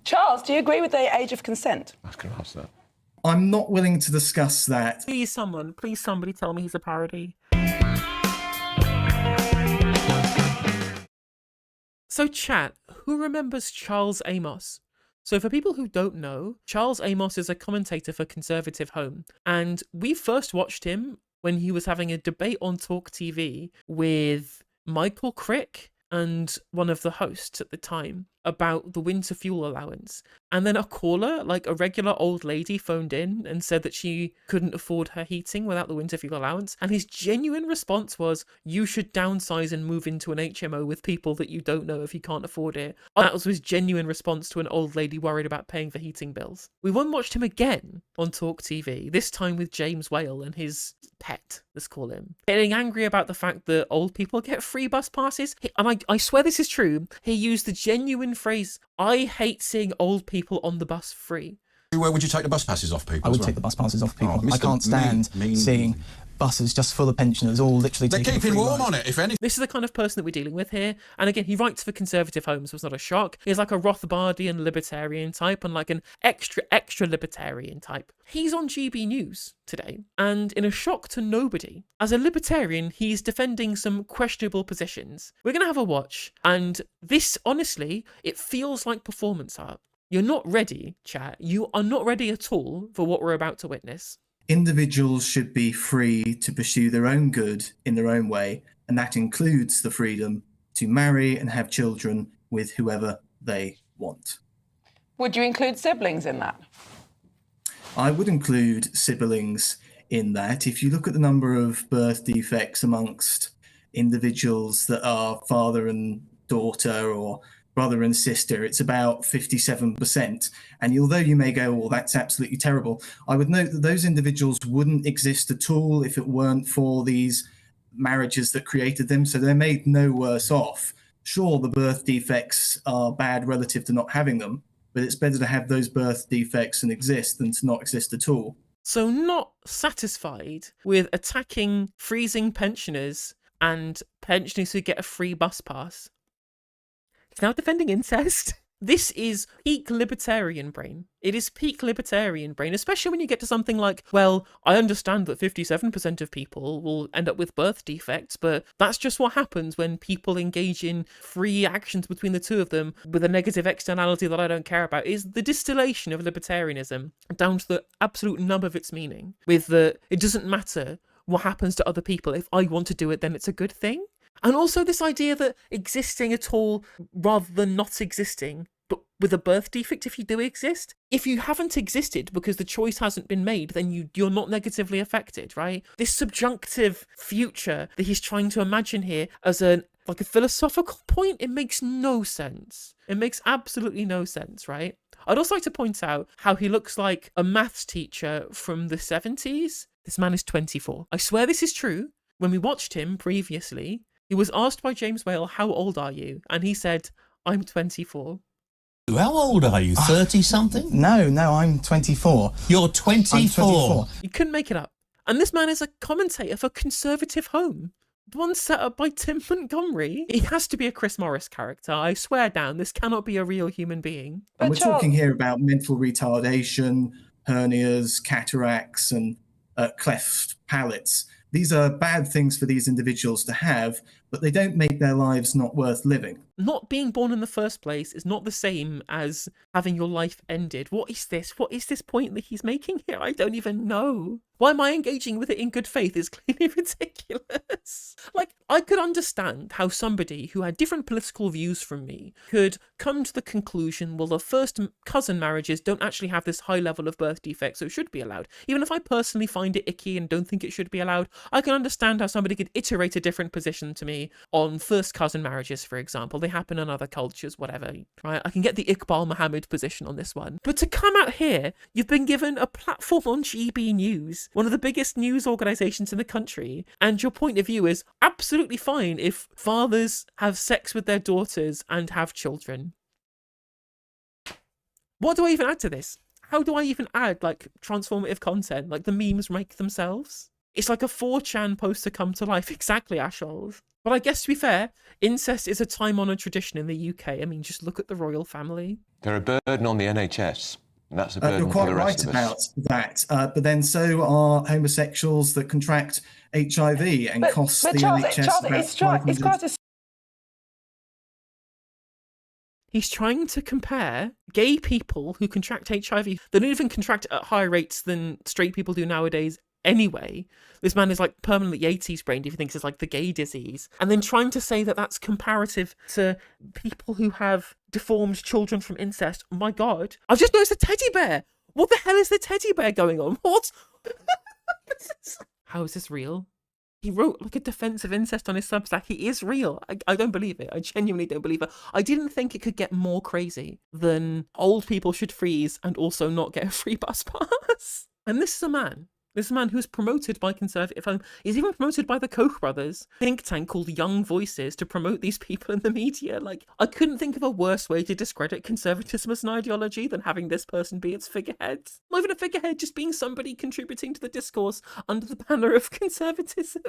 Charles, do you agree with the age of consent? I was going to ask that. I'm not willing to discuss that. Please somebody tell me he's a parody. So chat, who remembers Charles Amos? So for people who don't know, Charles Amos is a commentator for ConservativeHome, and we first watched him when he was having a debate on Talk TV with Michael Crick and one of the hosts at the time about the winter fuel allowance. And then a caller, like a regular old lady, phoned in and said that she couldn't afford her heating without the winter fuel allowance. And his genuine response was, you should downsize and move into an HMO with people that you don't know if you can't afford it. That was his genuine response to an old lady worried about paying for heating bills. We then watched him again on Talk TV, this time with James Whale and his pet, let's call him, getting angry about the fact that old people get free bus passes. And I swear this is true. He used the genuine phrase, I hate seeing old people on the bus free. Where would you take the bus passes off people? I would take the bus passes off people. Oh, I can't stand seeing buses just full of pensioners all literally They're keeping warm on it, if any. This is the kind of person that we're dealing with here. And again, he writes for Conservative Home, so it's not a shock. He's like a Rothbardian libertarian type and like an extra libertarian type. He's on GB News today, and in a shock to nobody, as a libertarian, he's defending some questionable positions. We're going to have a watch, and this, honestly, it feels like performance art. You're not ready, chat. You are not ready at all for what we're about to witness. Individuals should be free to pursue their own good in their own way, and that includes the freedom to marry and have children with whoever they want. Would you include siblings in that? I would include siblings in that. If you look at the number of birth defects amongst individuals that are father and daughter or brother and sister, it's about 57%. And although you may go, well, that's absolutely terrible, I would note that those individuals wouldn't exist at all if it weren't for these marriages that created them. So they're made no worse off. Sure, the birth defects are bad relative to not having them, but it's better to have those birth defects and exist than to not exist at all. So not satisfied with attacking freezing pensioners and pensioners who get a free bus pass, he's now defending incest. This is peak libertarian brain. It is peak libertarian brain, especially when you get to something like, well, I understand that 57% of people will end up with birth defects, but that's just what happens when people engage in free actions between the two of them with a negative externality that I don't care about, is the distillation of libertarianism down to the absolute nub of its meaning, with the, it doesn't matter what happens to other people. If I want to do it, then it's a good thing. And also this idea that existing at all rather than not existing, but with a birth defect if you do exist. If you haven't existed because the choice hasn't been made, then you're not negatively affected, right? This subjunctive future that he's trying to imagine here as a philosophical point, it makes no sense. It makes absolutely no sense, right? I'd also like to point out how he looks like a maths teacher from the 70s. This man is 24. I swear this is true. When we watched him previously, he was asked by James Whale, how old are you? And he said, I'm 24. How old are you? 30-something? No, I'm 24. You're 24? I'm 24. You couldn't make it up. And this man is a commentator for Conservative Home, the one set up by Tim Montgomery. He has to be a Chris Morris character. I swear down, this cannot be a real human being. And we're talking here about mental retardation, hernias, cataracts, and cleft palates. These are bad things for these individuals to have, but they don't make their lives not worth living. Not being born in the first place is not the same as having your life ended. What is this? What is this point that he's making here? I don't even know. Why am I engaging with it in good faith is clearly ridiculous. Like, I could understand how somebody who had different political views from me could come to the conclusion, well, the first cousin marriages don't actually have this high level of birth defects, so it should be allowed. Even if I personally find it icky and don't think it should be allowed, I can understand how somebody could iterate a different position to me on first cousin marriages, for example. They happen in other cultures, whatever, right? I can get the Iqbal Muhammad position on this one. But to come out here, you've been given a platform on GB News, one of the biggest news organisations in the country, and your point of view is absolutely fine if fathers have sex with their daughters and have children. What do I even add to this? How do I even add, like, transformative content? Like, the memes make themselves? It's like a 4chan post to come to life. Exactly, Asholes. But I guess, to be fair, incest is a time-honoured tradition in the UK. I mean, just look at the royal family. They're a burden on the NHS. And that's a burden You're for quite the rest right of us. about that. But then so are homosexuals that contract HIV and cost the NHS about £500. He's trying to compare gay people who contract HIV. They don't even contract at higher rates than straight people do nowadays anyway. This man is like permanently 80s brained if he thinks it's like the gay disease. And then trying to say that that's comparative to people who have deformed children from incest. Oh my God. I've just noticed a teddy bear. What the hell is the teddy bear going on? What? How is this real? He wrote like a defense of incest on his Substack. He is real. I don't believe it. I genuinely don't believe it. I didn't think it could get more crazy than old people should freeze and also not get a free bus pass. And this is a man who's promoted by ConservativeHome. He's even promoted by the Koch brothers, think tank called Young Voices, to promote these people in the media. Like, I couldn't think of a worse way to discredit conservatism as an ideology than having this person be its figurehead. Not even a figurehead, just being somebody contributing to the discourse under the banner of conservatism.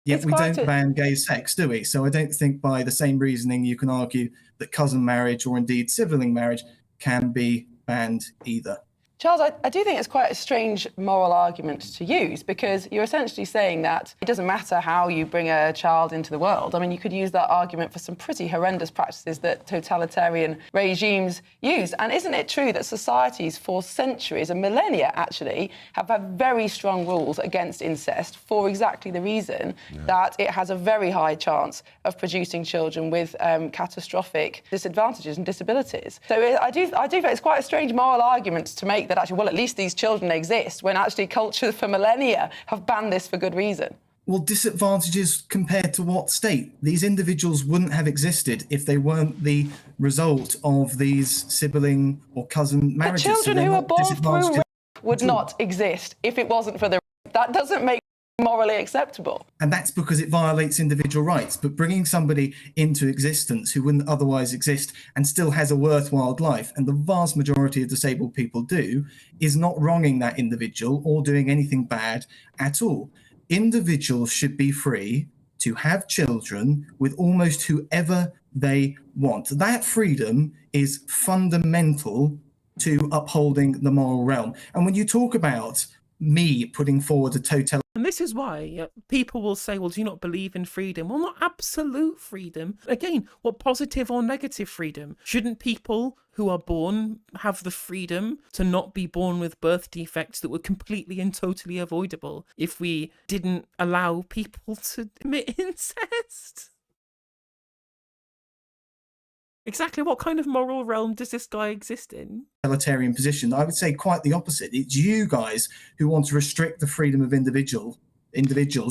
Yet we don't ban gay sex, do we? So I don't think by the same reasoning you can argue that cousin marriage or indeed sibling marriage can be banned either. Charles, I do think it's quite a strange moral argument to use, because you're essentially saying that it doesn't matter how you bring a child into the world. I mean, you could use that argument for some pretty horrendous practices that totalitarian regimes use. And isn't it true that societies for centuries and millennia, actually, have had very strong rules against incest for exactly the reason that it has a very high chance of producing children with catastrophic disadvantages and disabilities? So I do think it's quite a strange moral argument to make that actually, well, at least these children exist, when actually cultures for millennia have banned this for good reason. Well, disadvantages compared to what state? These individuals wouldn't have existed if they weren't the result of these sibling or cousin marriages. The children who are born through rape would not exist if it wasn't for the rape. That doesn't make morally acceptable. And that's because it violates individual rights. But bringing somebody into existence who wouldn't otherwise exist and still has a worthwhile life, and the vast majority of disabled people do, is not wronging that individual or doing anything bad at all. Individuals should be free to have children with almost whoever they want. That freedom is fundamental to upholding the moral realm. And when you talk about me putting forward a totalitarian... And this is why people will say, well, do you not believe in freedom? Well, not absolute freedom. Again, what positive or negative freedom? Shouldn't people who are born have the freedom to not be born with birth defects that were completely and totally avoidable if we didn't allow people to commit incest? Exactly what kind of moral realm does this guy exist in? Totalitarian position. I would say quite the opposite. It's you guys who want to restrict the freedom of individuals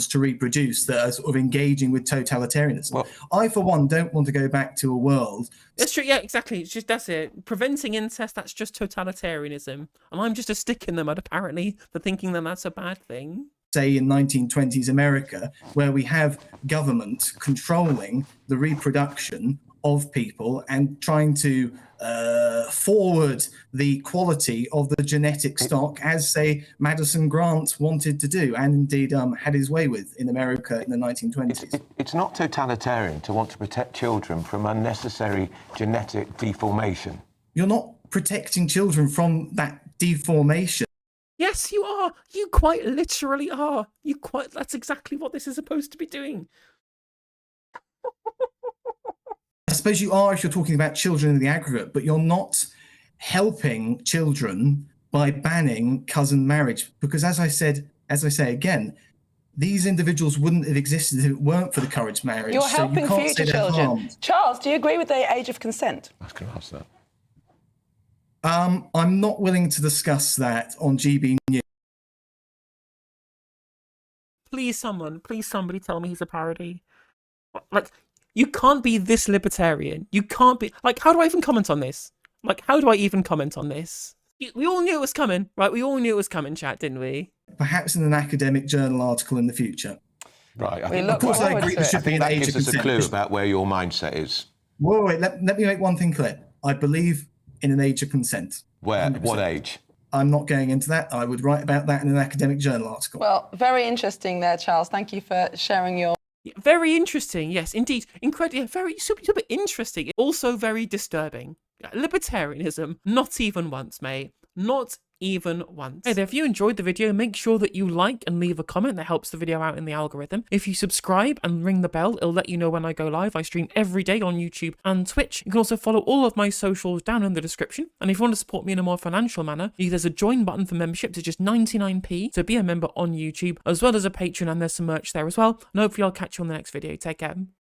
to reproduce that are sort of engaging with totalitarianism. Well, I, for one, don't want to go back to a world... That's true, yeah, exactly. It's just, that's it. Preventing incest, that's just totalitarianism. And I'm just a stick in the mud, apparently, for thinking that that's a bad thing. Say in 1920s America, where we have government controlling the reproduction of people and trying to forward the quality of the genetic stock, as, say, Madison Grant wanted to do and indeed had his way with in America in the 1920s. It's not totalitarian to want to protect children from unnecessary genetic deformation. You're not protecting children from that deformation. Yes, you are. You quite literally are. That's exactly what this is supposed to be doing. I suppose you are if you're talking about children in the aggregate, but you're not helping children by banning cousin marriage. Because as I say again, these individuals wouldn't have existed if it weren't for the courage marriage. You're helping future children. Harmed. Charles, do you agree with the age of consent? I was going to ask that. I'm not willing to discuss that on GB News. Please somebody tell me he's a parody. Like, you can't be this libertarian. You can't be... Like, how do I even comment on this? Like, how do I even comment on this? We all knew it was coming, right? We all knew it was coming, chat, didn't we? Perhaps in an academic journal article in the future. Right. I agree there should be an age of consent. Gives us a clue about where your mindset is. Wait, let me make one thing clear. I believe in an age of consent. Where? 100%. What age? I'm not going into that. I would write about that in an academic journal article. Well, very interesting there, Charles. Thank you for sharing your Very interesting, yes, indeed. Incredibly, very super interesting. Also very disturbing. Libertarianism, not even once, mate. Not even once. Hey there, if you enjoyed the video, make sure that you like and leave a comment. That helps the video out in the algorithm. If you subscribe and ring the bell, it'll let you know when I go live. I stream every day on YouTube and Twitch. You can also follow all of my socials down in the description. And if you want to support me in a more financial manner, there's a join button for memberships. It's just 99p to be a member on YouTube, as well as a Patreon, and there's some merch there as well. And hopefully I'll catch you on the next video. Take care.